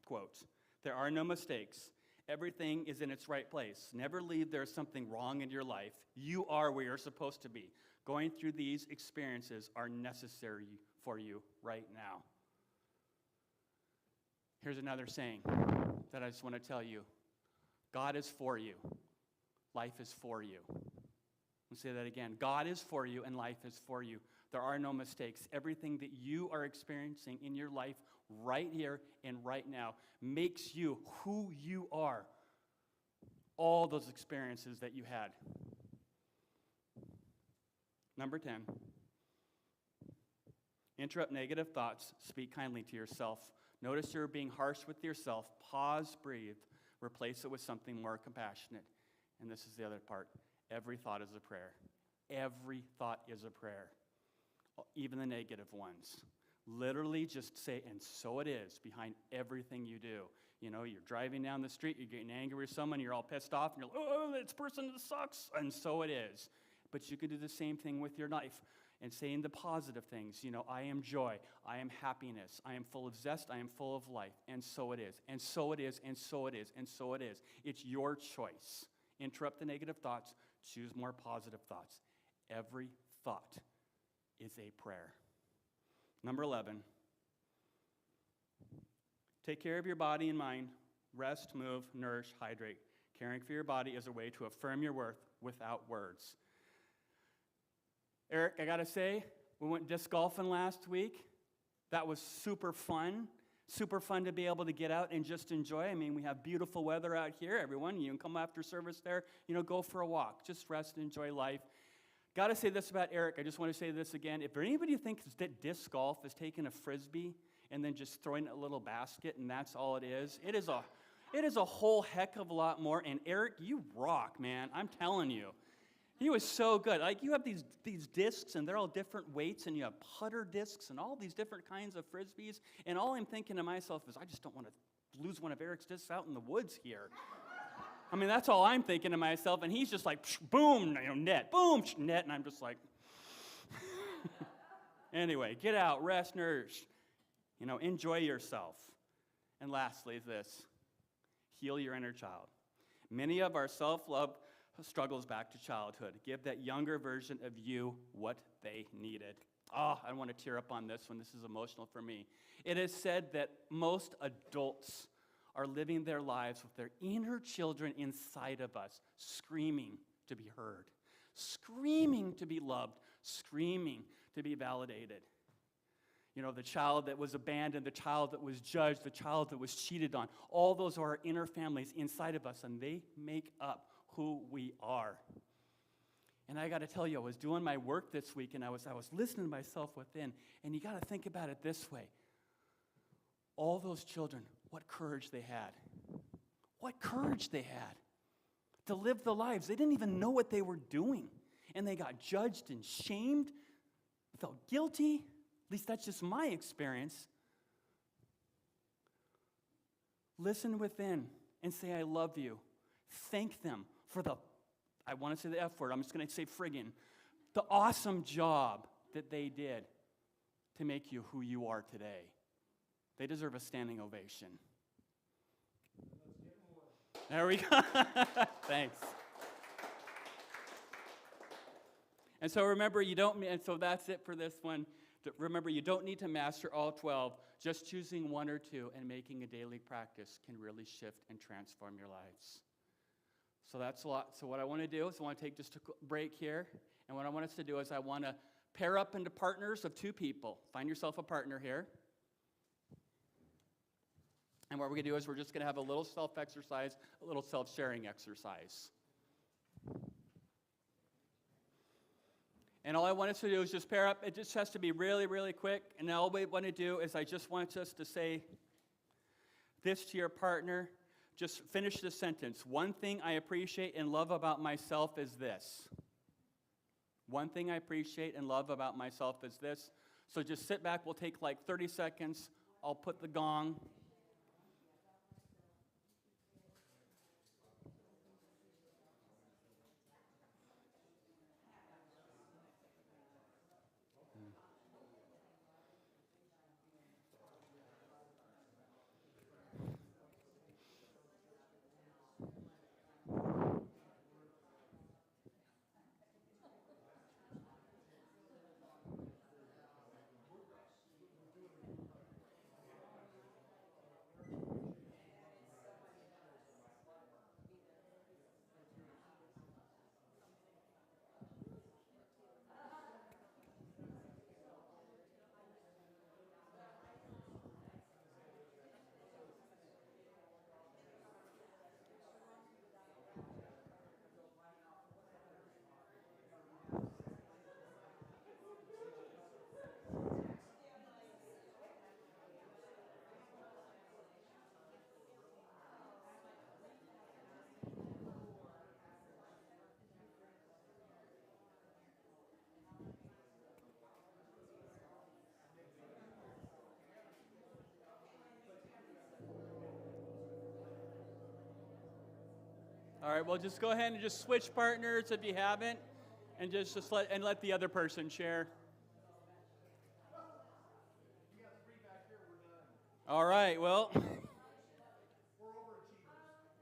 quote. There are no mistakes. Everything is in its right place. Never leave there's something wrong in your life. You are where you're supposed to be. Going through these experiences are necessary for you right now. Here's another saying that I just want to tell you. God is for you. Life is for you. I'll say that again. God is for you and life is for you. There are no mistakes. Everything that you are experiencing in your life right here and right now makes you who you are. All those experiences that you had. Number 10. Interrupt negative thoughts. Speak kindly to yourself. Notice you're being harsh with yourself. Pause, breathe. Replace it with something more compassionate. And this is the other part. Every thought is a prayer. Every thought is a prayer. Even the negative ones. Literally just say, and so it is, behind everything you do. You know, you're driving down the street, you're getting angry with someone, you're all pissed off, and you're like, oh, this person sucks, and so it is. But you could do the same thing with your life and saying the positive things. You know, I am joy, I am happiness, I am full of zest, I am full of life, and so it is, and so it is, and so it is, and so it is. It's your choice. Interrupt the negative thoughts, choose more positive thoughts. Every thought is a prayer. Number 11, take care of your body and mind. Rest, move, nourish, hydrate. Caring for your body is a way to affirm your worth without words. Eric, I gotta say, we went disc golfing last week. That was super fun. Super fun to be able to get out and just enjoy. I mean, we have beautiful weather out here, everyone. You can come after service there, go for a walk. Just rest and enjoy life. Got to say this about Eric. I just want to say this again. If anybody thinks that disc golf is taking a Frisbee and then just throwing it in a little basket and that's all it is a whole heck of a lot more. And Eric, you rock, man. I'm telling you. He was so good. Like, you have these discs, and they're all different weights, and you have putter discs and all these different kinds of Frisbees. And all I'm thinking to myself is, I just don't want to lose one of Eric's discs out in the woods here. I mean, that's all I'm thinking to myself, and he's just like, boom, net, boom, net, and I'm just like, anyway, get out, rest, nourish, enjoy yourself. And lastly is this, heal your inner child. Many of our self-love struggles back to childhood. Give that younger version of you what they needed. Oh, I want to tear up on this one. This is emotional for me. It is said that most adults are living their lives with their inner children inside of us, screaming to be heard, screaming to be loved, screaming to be validated. The child that was abandoned, the child that was judged, the child that was cheated on, all those are our inner families inside of us, and they make up who we are. And I got to tell you, I was doing my work this week, and I was listening to myself within, and you got to think about it this way. All those children, what courage they had. What courage they had to live the lives. They didn't even know what they were doing. and they got judged and shamed, felt guilty. At least that's just my experience. Listen within and say, I love you. Thank them for I want to say the F word, I'm just going to say friggin', the awesome job that they did to make you who you are today. They deserve a standing ovation. There we go. Thanks. And so remember, and so that's it for this one. Remember, you don't need to master all 12. Just choosing one or two and making a daily practice can really shift and transform your lives. So that's a lot. So what I want to do is I want to take just a break here. And what I want us to do is I want to pair up into partners of 2 people. Find yourself a partner here. And what we're going to do is we're just going to have a little self-exercise, a little self-sharing exercise. And all I want us to do is just pair up. It just has to be really, really quick. And all we want to do is I just want us to say this to your partner. Just finish the sentence. One thing I appreciate and love about myself is this. One thing I appreciate and love about myself is this. So just sit back. We'll take like 30 seconds. I'll put the gong. All right, well, just go ahead and just switch partners if you haven't, and just let the other person share. All right, well,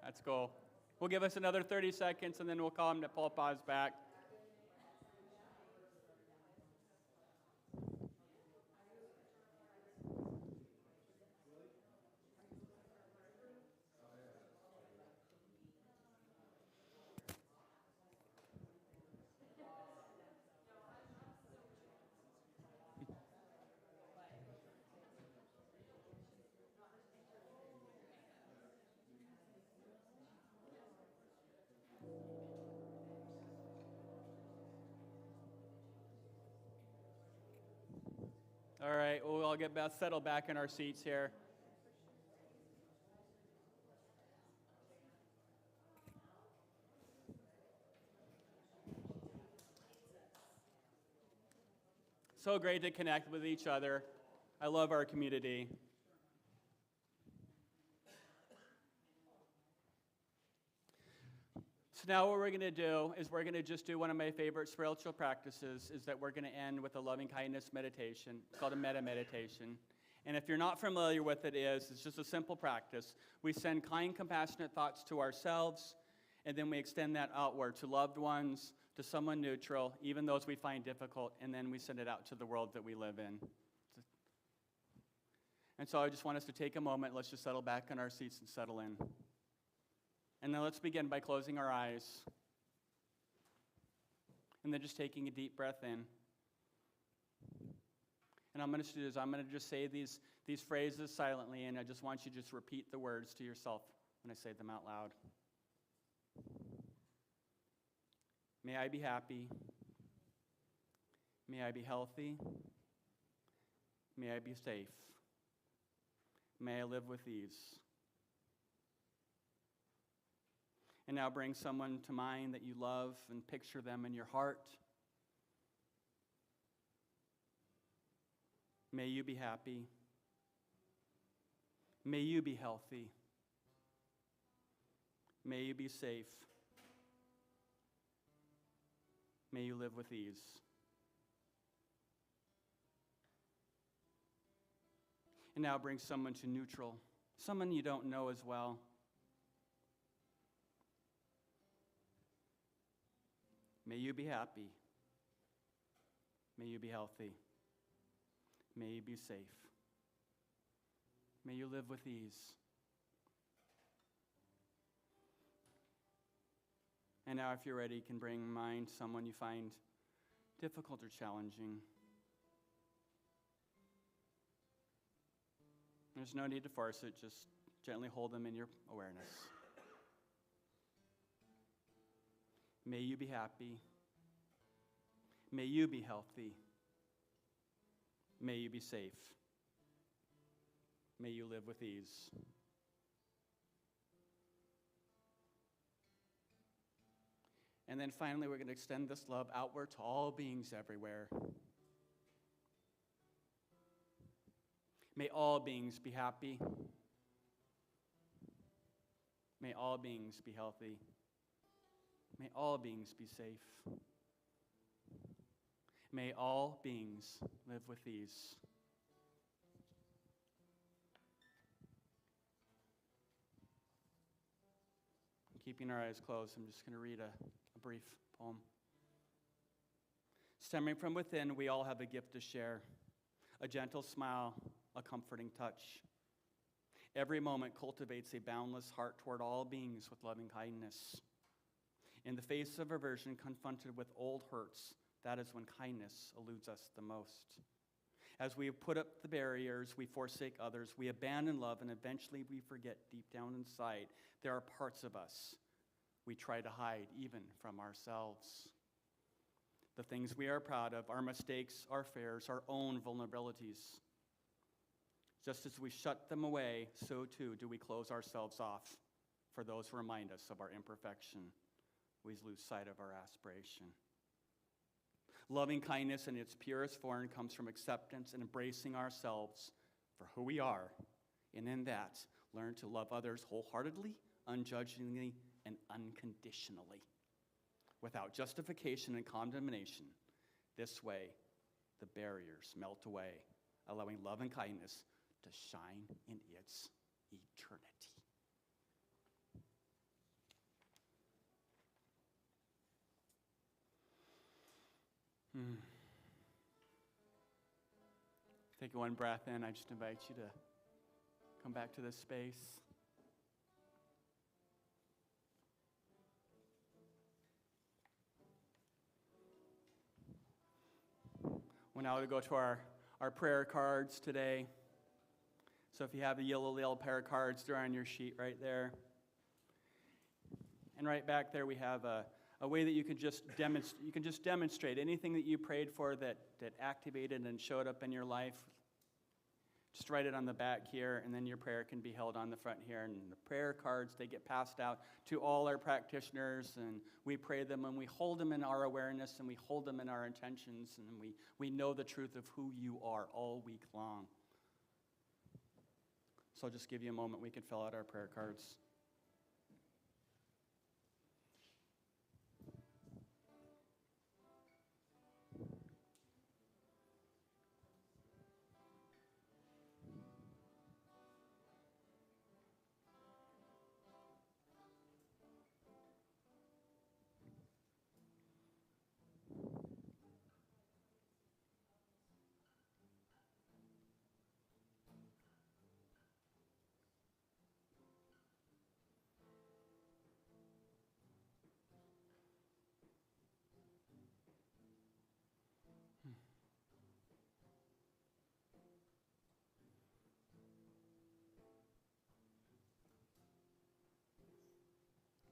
that's cool. We'll give us another 30 seconds, and then we'll call him to pull pause back. All right, we'll all get settled back in our seats here. So great to connect with each other. I love our community. So now what we're going to do is we're going to just do one of my favorite spiritual practices, is that we're going to end with a loving kindness meditation. It's called a metta meditation. And if you're not familiar with it, it's just a simple practice. We send kind, compassionate thoughts to ourselves, and then we extend that outward to loved ones, to someone neutral, even those we find difficult, and then we send it out to the world that we live in. And so I just want us to take a moment. Let's just settle back in our seats and settle in. And then let's begin by closing our eyes. And then just taking a deep breath in. And I'm going to do is I'm going to just say these phrases silently, and I just want you to just repeat the words to yourself when I say them out loud. May I be happy. May I be healthy. May I be safe. May I live with ease. And now bring someone to mind that you love and picture them in your heart. May you be happy. May you be healthy. May you be safe. May you live with ease. And now bring someone to neutral, someone you don't know as well. May you be happy. May you be healthy. May you be safe. May you live with ease. And now, if you're ready, you can bring in mind someone you find difficult or challenging. There's no need to force it, just gently hold them in your awareness. May you be happy. May you be healthy. May you be safe. May you live with ease. And then finally, we're going to extend this love outward to all beings everywhere. May all beings be happy. May all beings be healthy. May all beings be safe. May all beings live with ease. Keeping our eyes closed, I'm just going to read a brief poem. Stemming from within, we all have a gift to share. A gentle smile, a comforting touch. Every moment cultivates a boundless heart toward all beings with loving kindness. In the face of aversion, confronted with old hurts, that is when kindness eludes us the most. As we put up the barriers, we forsake others, we abandon love, and eventually we forget deep down inside there are parts of us we try to hide even from ourselves. The things we are proud of, our mistakes, our fears, our own vulnerabilities. Just as we shut them away, so too do we close ourselves off for those who remind us of our imperfection. We lose sight of our aspiration. Loving kindness in its purest form comes from acceptance and embracing ourselves for who we are, and in that, learn to love others wholeheartedly, unjudgingly, and unconditionally, without justification and condemnation. This way, the barriers melt away, allowing love and kindness to shine in its eternity. Take one breath in. I just invite you to come back to this space. We're now going to go to our prayer cards today. So if you have the yellow little pair of cards, they're on your sheet right there. And right back there we have a way that you can just demonstrate anything that you prayed for that activated and showed up in your life. Just write it on the back here, and then your prayer can be held on the front here. And the prayer cards, they get passed out to all our practitioners, and we pray them, and we hold them in our awareness, and we hold them in our intentions, and we know the truth of who you are all week long. So I'll just give you a moment. We can fill out our prayer cards.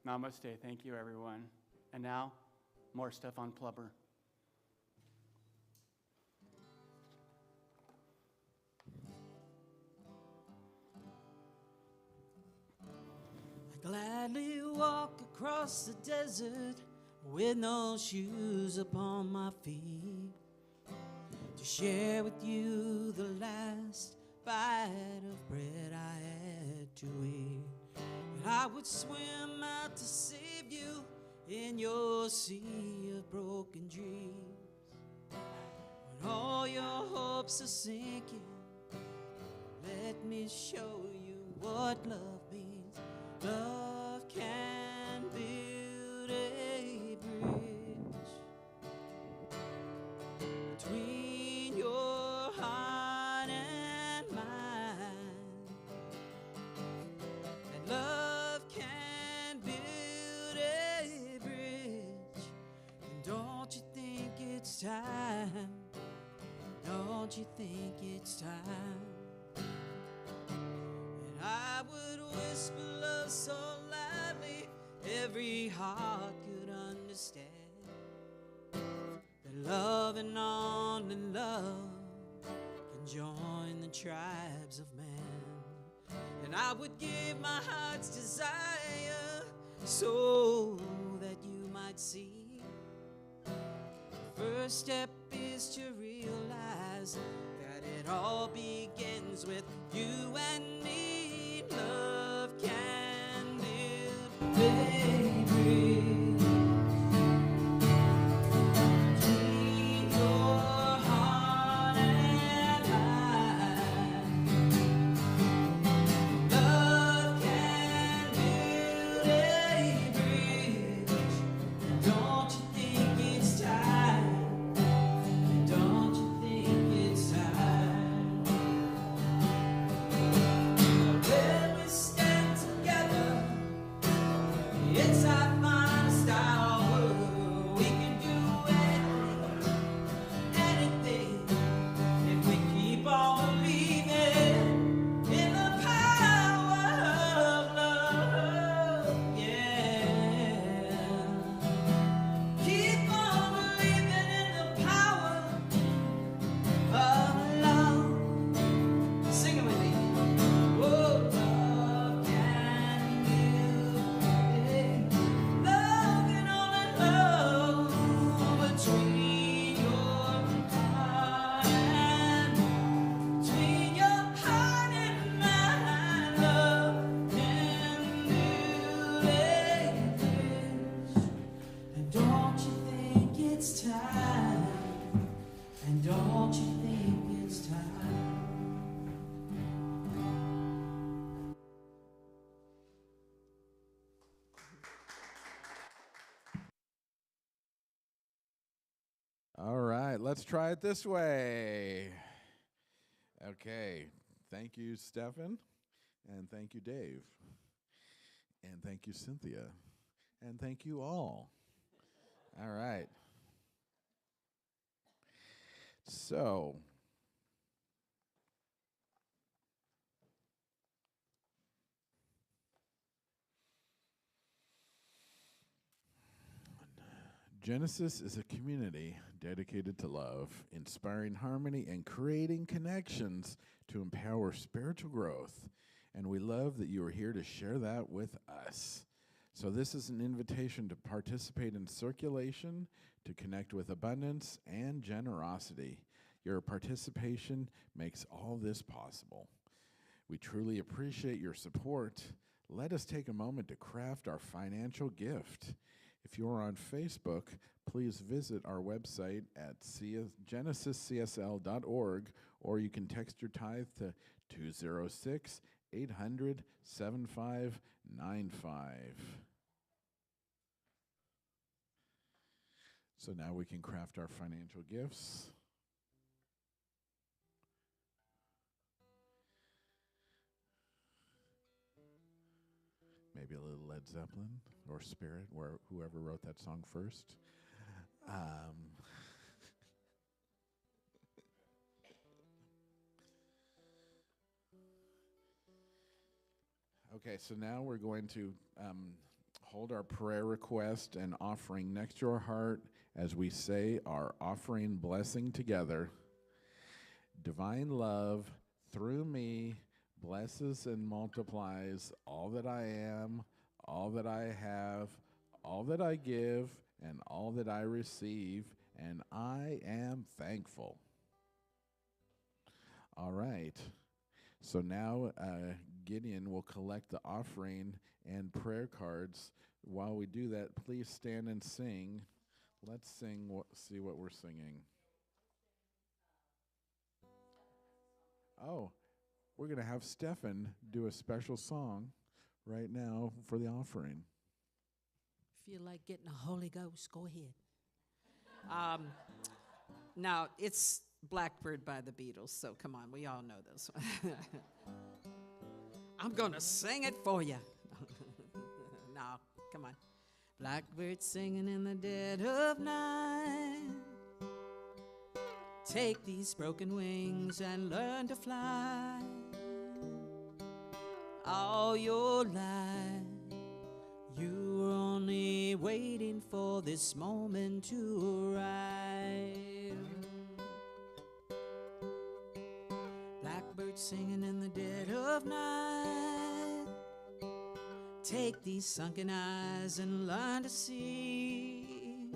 Namaste. Thank you, everyone. And now, more Stephan Plummer. I gladly walk across the desert with no shoes upon my feet, to share with you the last bite of bread I had to eat. And I would swim out to save you in your sea of broken dreams. When all your hopes are sinking, let me show you what love means. Love can build a bridge between your heart and mine. And love can build a bridge. And don't you think it's time? Don't you think it's time? And I would whisper love so loudly every heart could understand that love and only love can join the tribes of man. And I would give my heart's desire so that you might see. The first step is to realize that it all begins with you and me. Love can build a bridge between your heart and mine. Love can build a bridge. Don't you think it's time? Don't you think it's time? When we stand together, it's our finest hour. We can do anything, if we keep on believing in the power of love. Yeah. Keep on believing in the power of love. Sing it with me. Oh, love can build. Love can only love between your heart and between your heart and mine. Love can build a bridge. And don't you think it's time? And don't you think it's time? All right, let's try it this way. Okay, thank you, Stephan, and thank you, Dave, and thank you, Cynthia, and thank you all. All right. So, Genesis is a community dedicated to love, inspiring harmony, and creating connections to empower spiritual growth. And we love that you are here to share that with us. So this is an invitation to participate in circulation, to connect with abundance and generosity. Your participation makes all this possible. We truly appreciate your support. Let us take a moment to craft our financial gift. If you're on Facebook, please visit our website at genesiscsl.org, or you can text your tithe to 206-800-7595. So now we can craft our financial gifts. Maybe a little Led Zeppelin or Spirit, whoever wrote that song first. Okay, so now we're going to hold our prayer request and offering next to our heart as we say our offering blessing together. Divine love through me blesses and multiplies all that I am, all that I have, all that I give, and all that I receive, and I am thankful. All right. So now Gideon will collect the offering and prayer cards. While we do that, please stand and sing. Let's sing, see what we're singing. Oh, we're going to have Stephan do a special song right now for the offering. Feel like getting a Holy Ghost, go ahead. Now, it's Blackbird by the Beatles, so come on, we all know this one. I'm going to sing it for you. No, come on. Blackbird singing in the dead of night. Take these broken wings and learn to fly. All your life, you were only waiting for this moment to arrive. Blackbird singing in the dead of night. Take these sunken eyes and learn to see.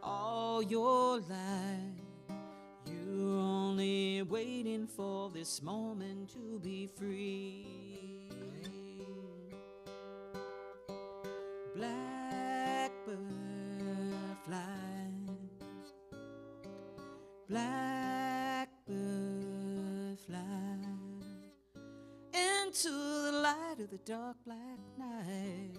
All your life, you're only waiting for this moment to be free. Blackbird fly, blackbird fly into the light of the dark black night.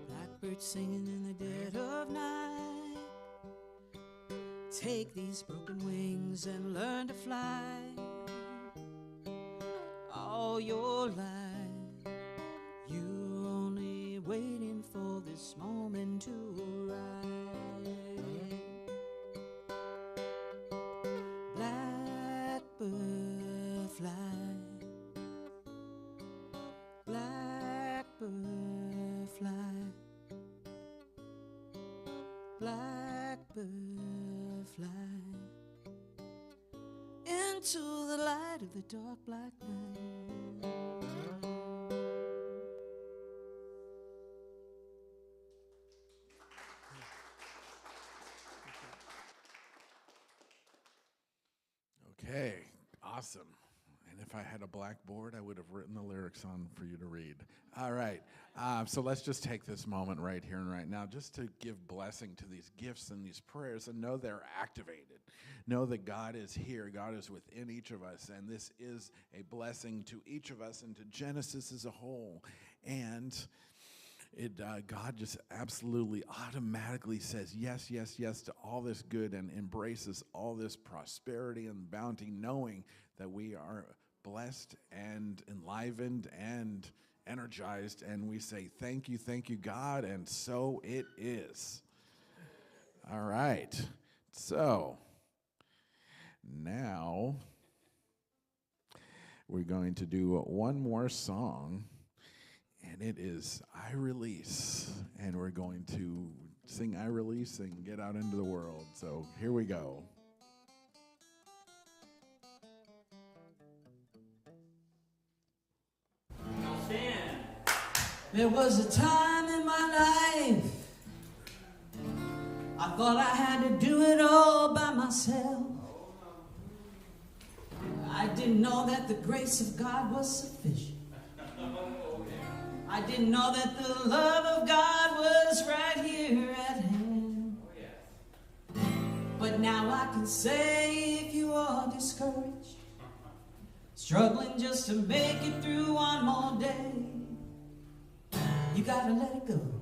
Blackbird singing in the dead of night. Take these broken wings and learn to fly. All your life, you're only waiting for this moment to arrive. Blackbird fly, blackbird fly, blackbird fly into the light of the dark black night. Okay, awesome. And if I had a blackboard, I would have written the lyrics on for you to read. All right, so let's just take this moment right here and right now just to give blessing to these gifts and these prayers and know they're activated. Know that God is here, God is within each of us, and this is a blessing to each of us and to Genesis as a whole. And God just absolutely automatically says yes, yes, yes to all this good and embraces all this prosperity and bounty, knowing that we are blessed and enlivened and energized, and we say thank you, God, and so it is. All right, so now we're going to do one more song. And it is I Release. And we're going to sing I Release and get out into the world. So here we go. There was a time in my life I thought I had to do it all by myself. I didn't know that the grace of God was sufficient. I didn't know that the love of God was right here at hand. But now I can say, if you are discouraged, struggling just to make it through one more day, you gotta let it go.